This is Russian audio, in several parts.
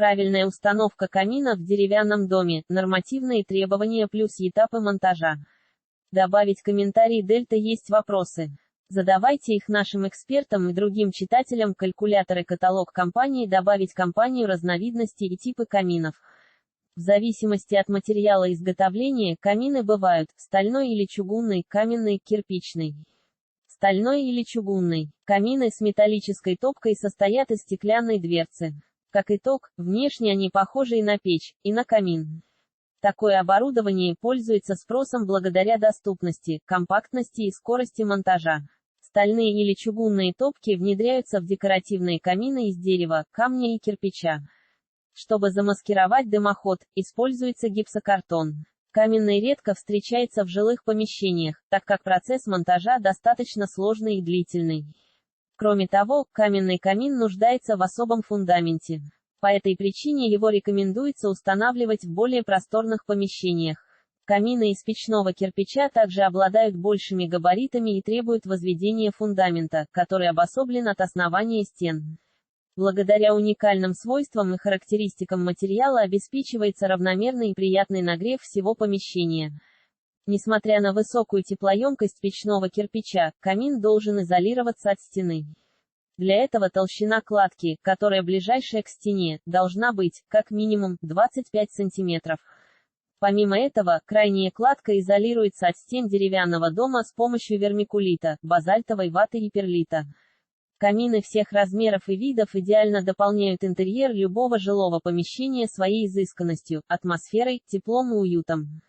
Правильная установка камина в деревянном доме, нормативные требования плюс этапы монтажа. Добавить комментарий Дельта. Есть вопросы? Задавайте их нашим экспертам и другим читателям. Калькуляторы. Каталог компании. Добавить компанию, разновидности и типы каминов. В зависимости от материала изготовления, камины бывают стальной или чугунный, каменный, кирпичный. Стальной или чугунный. Камины с металлической топкой состоят из стеклянной дверцы. Как итог, внешне они похожи и на печь, и на камин. Такое оборудование пользуется спросом благодаря доступности, компактности и скорости монтажа. Стальные или чугунные топки внедряются в декоративные камины из дерева, камня и кирпича. Чтобы замаскировать дымоход, используется гипсокартон. Каменный редко встречается в жилых помещениях, так как процесс монтажа достаточно сложный и длительный. Кроме того, каменный камин нуждается в особом фундаменте. По этой причине его рекомендуется устанавливать в более просторных помещениях. Камины из печного кирпича также обладают большими габаритами и требуют возведения фундамента, который обособлен от основания стен. Благодаря уникальным свойствам и характеристикам материала обеспечивается равномерный и приятный нагрев всего помещения. Несмотря на высокую теплоемкость печного кирпича, камин должен изолироваться от стены. Для этого толщина кладки, которая ближайшая к стене, должна быть, как минимум, 25 см. Помимо этого, крайняя кладка изолируется от стен деревянного дома с помощью вермикулита, базальтовой ваты и перлита. Камины всех размеров и видов идеально дополняют интерьер любого жилого помещения своей изысканностью, атмосферой, теплом и уютом.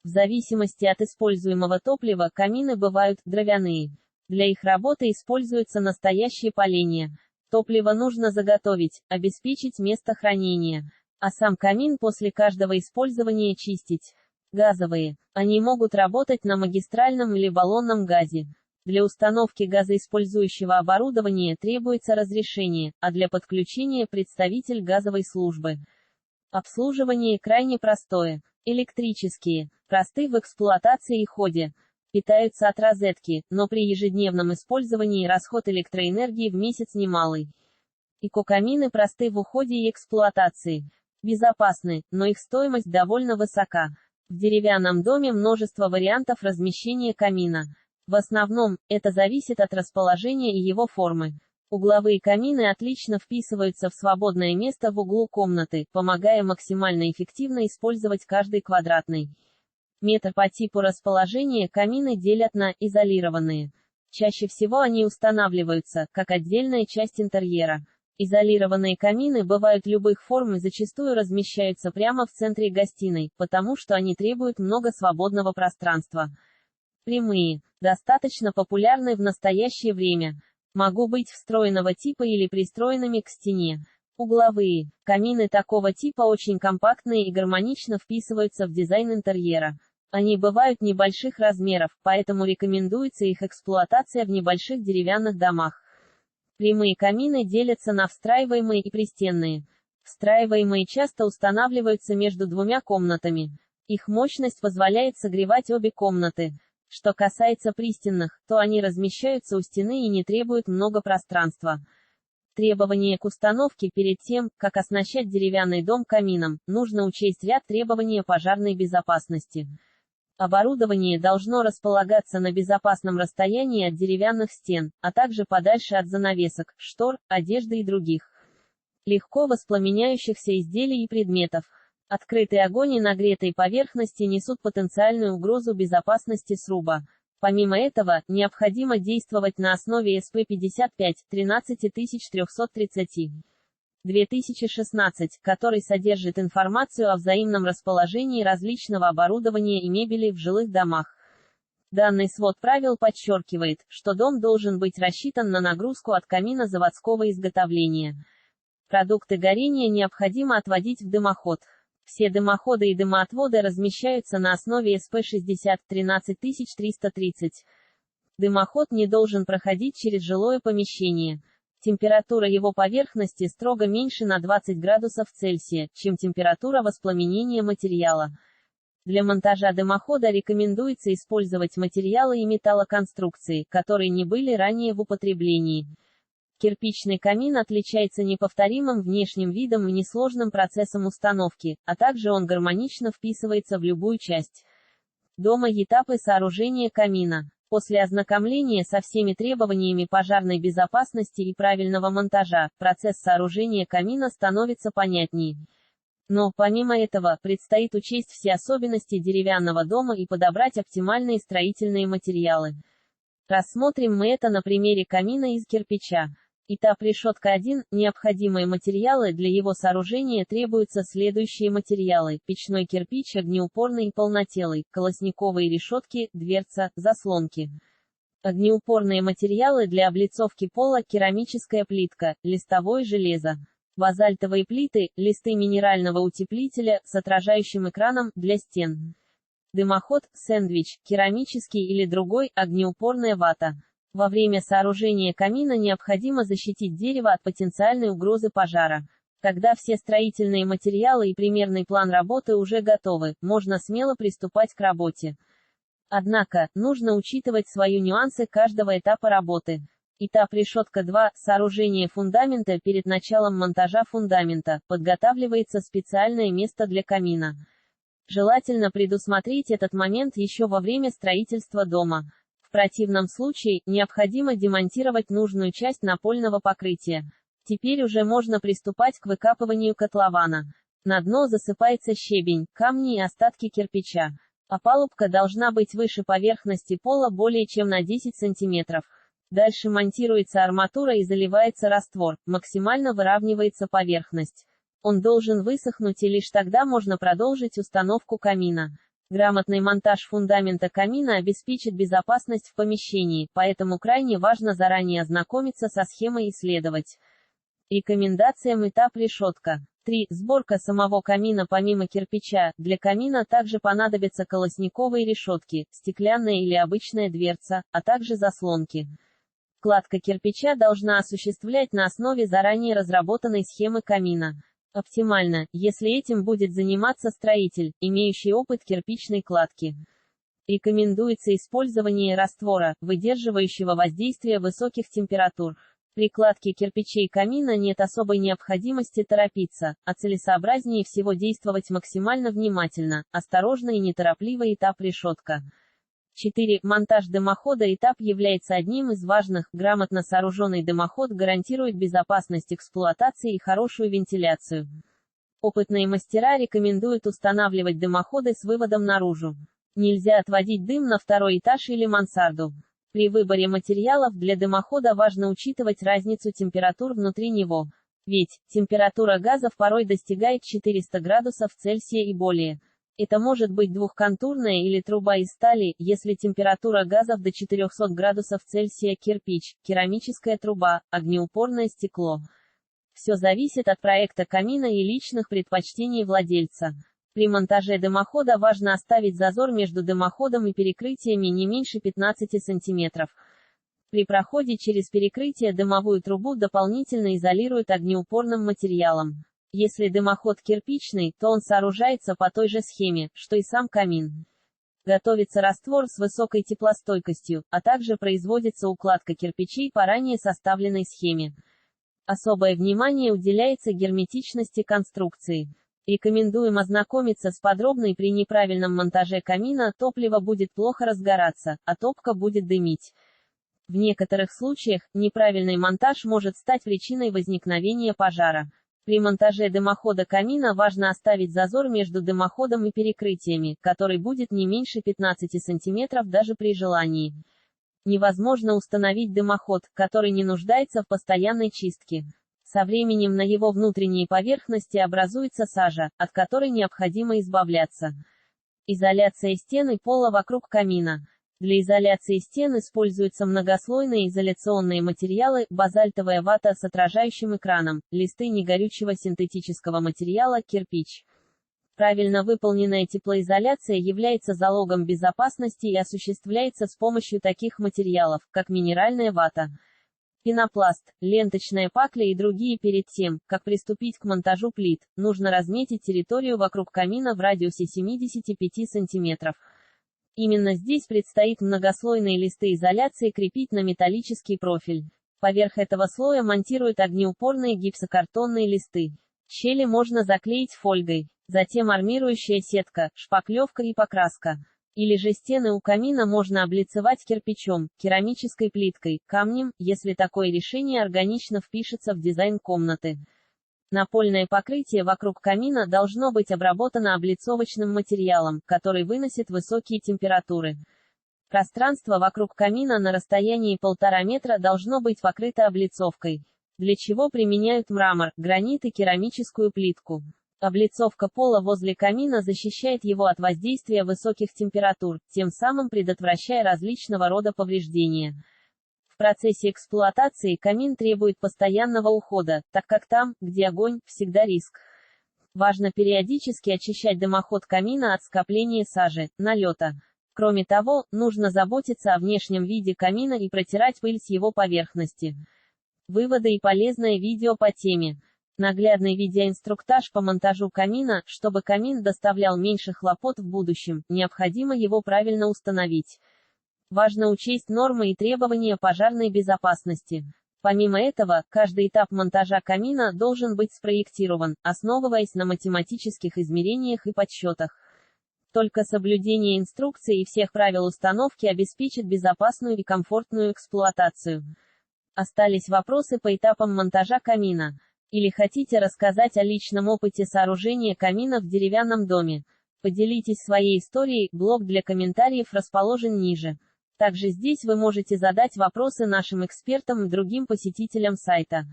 В зависимости от используемого топлива, камины бывают дровяные. Для их работы используются настоящие поленья. Топливо нужно заготовить, обеспечить место хранения. А сам камин после каждого использования чистить. Газовые. Они могут работать на магистральном или баллонном газе. Для установки газоиспользующего оборудования требуется разрешение, а для подключения представитель газовой службы. Обслуживание крайне простое. Электрические. Просты в эксплуатации и ходе. Питаются от розетки, но при ежедневном использовании расход электроэнергии в месяц немалый. Эко-камины просты в уходе и эксплуатации. Безопасны, но их стоимость довольно высока. В деревянном доме множество вариантов размещения камина. В основном, это зависит от расположения и его формы. Угловые камины отлично вписываются в свободное место в углу комнаты, помогая максимально эффективно использовать каждый квадратный метр. По типу расположения камины делят на изолированные. Чаще всего они устанавливаются, как отдельная часть интерьера. Изолированные камины бывают любых форм и зачастую размещаются прямо в центре гостиной, потому что они требуют много свободного пространства. Прямые. Достаточно популярны в настоящее время. Могут быть встроенного типа или пристроенными к стене. Угловые. Камины такого типа очень компактные и гармонично вписываются в дизайн интерьера. Они бывают небольших размеров, поэтому рекомендуется их эксплуатация в небольших деревянных домах. Прямые камины делятся на встраиваемые и пристенные. Встраиваемые часто устанавливаются между двумя комнатами. Их мощность позволяет согревать обе комнаты. Что касается пристенных, то они размещаются у стены и не требуют много пространства. Требования к установке. Перед тем, как оснащать деревянный дом камином, нужно учесть ряд требований пожарной безопасности. Оборудование должно располагаться на безопасном расстоянии от деревянных стен, а также подальше от занавесок, штор, одежды и других легко воспламеняющихся изделий и предметов. Открытый огонь и нагретой поверхности несут потенциальную угрозу безопасности сруба. Помимо этого, необходимо действовать на основе СП-55, 13330. 2016, который содержит информацию о взаимном расположении различного оборудования и мебели в жилых домах. Данный свод правил подчеркивает, что дом должен быть рассчитан на нагрузку от камина заводского изготовления. Продукты горения необходимо отводить в дымоход. Все дымоходы и дымоотводы размещаются на основе СП-60, 13330. Дымоход не должен проходить через жилое помещение. Температура его поверхности строго меньше на 20 градусов Цельсия, чем температура воспламенения материала. Для монтажа дымохода рекомендуется использовать материалы и металлоконструкции, которые не были ранее в употреблении. Кирпичный камин отличается неповторимым внешним видом и несложным процессом установки, а также он гармонично вписывается в любую часть дома. Этапы сооружения камина. После ознакомления со всеми требованиями пожарной безопасности и правильного монтажа, процесс сооружения камина становится понятнее. Но, помимо этого, предстоит учесть все особенности деревянного дома и подобрать оптимальные строительные материалы. Рассмотрим мы это на примере камина из кирпича. Этап решетка 1. Необходимые материалы для его сооружения требуются следующие материалы: печной кирпич огнеупорный и полнотелый, колосниковые решетки, дверца, заслонки. Огнеупорные материалы для облицовки пола: керамическая плитка, листовое железо. Базальтовые плиты, листы минерального утеплителя с отражающим экраном для стен. Дымоход, сэндвич, керамический или другой, огнеупорная вата. Во время сооружения камина необходимо защитить дерево от потенциальной угрозы пожара. Когда все строительные материалы и примерный план работы уже готовы, можно смело приступать к работе. Однако, нужно учитывать свои нюансы каждого этапа работы. Этап решетка 2. Сооружение фундамента. Перед началом монтажа фундамента подготавливается специальное место для камина. Желательно предусмотреть этот момент еще во время строительства дома. В противном случае, необходимо демонтировать нужную часть напольного покрытия. Теперь уже можно приступать к выкапыванию котлована. На дно засыпается щебень, камни и остатки кирпича. Опалубка должна быть выше поверхности пола более чем на 10 см. Дальше монтируется арматура и заливается раствор, максимально выравнивается поверхность. Он должен высохнуть, и лишь тогда можно продолжить установку камина. Грамотный монтаж фундамента камина обеспечит безопасность в помещении, поэтому крайне важно заранее ознакомиться со схемой и следовать рекомендациям. Этап решетка 3. Сборка самого камина. Помимо кирпича, для камина также понадобятся колосниковые решетки, стеклянная или обычная дверца, а также заслонки. Кладка кирпича должна осуществлять на основе заранее разработанной схемы камина. Оптимально, если этим будет заниматься строитель, имеющий опыт кирпичной кладки. Рекомендуется использование раствора, выдерживающего воздействие высоких температур. При кладке кирпичей камина нет особой необходимости торопиться, а целесообразнее всего действовать максимально внимательно, осторожно и неторопливо. Этап решетка 4. Монтаж дымохода. Этап является одним из важных. Грамотно сооруженный дымоход гарантирует безопасность эксплуатации и хорошую вентиляцию. Опытные мастера рекомендуют устанавливать дымоходы с выводом наружу. Нельзя отводить дым на второй этаж или мансарду. При выборе материалов для дымохода важно учитывать разницу температур внутри него. Ведь температура газов порой достигает 400 градусов Цельсия и более. Это может быть двухконтурная или труба из стали, если температура газов до 400 градусов Цельсия, кирпич, керамическая труба, огнеупорное стекло. Все зависит от проекта камина и личных предпочтений владельца. При монтаже дымохода важно оставить зазор между дымоходом и перекрытиями не меньше 15 см. При проходе через перекрытие дымовую трубу дополнительно изолируют огнеупорным материалом. Если дымоход кирпичный, то он сооружается по той же схеме, что и сам камин. Готовится раствор с высокой теплостойкостью, а также производится укладка кирпичей по ранее составленной схеме. Особое внимание уделяется герметичности конструкции. Рекомендуем ознакомиться с подробной. При неправильном монтаже камина топливо будет плохо разгораться, а топка будет дымить. В некоторых случаях, неправильный монтаж может стать причиной возникновения пожара. При монтаже дымохода камина важно оставить зазор между дымоходом и перекрытиями, который будет не меньше 15 см даже при желании. Невозможно установить дымоход, который не нуждается в постоянной чистке. Со временем на его внутренней поверхности образуется сажа, от которой необходимо избавляться. Изоляция стен и пола вокруг камина. Для изоляции стен используются многослойные изоляционные материалы, базальтовая вата с отражающим экраном, листы негорючего синтетического материала, кирпич. Правильно выполненная теплоизоляция является залогом безопасности и осуществляется с помощью таких материалов, как минеральная вата, пенопласт, ленточная пакля и другие. Перед тем, как приступить к монтажу плит, нужно разметить территорию вокруг камина в радиусе 75 см. Именно здесь предстоит многослойные листы изоляции крепить на металлический профиль. Поверх этого слоя монтируют огнеупорные гипсокартонные листы. Щели можно заклеить фольгой. Затем армирующая сетка, шпаклевка и покраска. Или же стены у камина можно облицевать кирпичом, керамической плиткой, камнем, если такое решение органично впишется в дизайн комнаты. Напольное покрытие вокруг камина должно быть обработано облицовочным материалом, который выносит высокие температуры. Пространство вокруг камина на расстоянии 1,5 метра должно быть покрыто облицовкой, для чего применяют мрамор, гранит и керамическую плитку. Облицовка пола возле камина защищает его от воздействия высоких температур, тем самым предотвращая различного рода повреждения. В процессе эксплуатации камин требует постоянного ухода, так как там, где огонь, всегда риск. Важно периодически очищать дымоход камина от скопления сажи, налета. Кроме того, нужно заботиться о внешнем виде камина и протирать пыль с его поверхности. Выводы и полезное видео по теме. Наглядный видеоинструктаж по монтажу камина. Чтобы камин доставлял меньше хлопот в будущем, необходимо его правильно установить. Важно учесть нормы и требования пожарной безопасности. Помимо этого, каждый этап монтажа камина должен быть спроектирован, основываясь на математических измерениях и подсчетах. Только соблюдение инструкций и всех правил установки обеспечит безопасную и комфортную эксплуатацию. Остались вопросы по этапам монтажа камина? Или хотите рассказать о личном опыте сооружения камина в деревянном доме? Поделитесь своей историей, блок для комментариев расположен ниже. Также здесь вы можете задать вопросы нашим экспертам и другим посетителям сайта.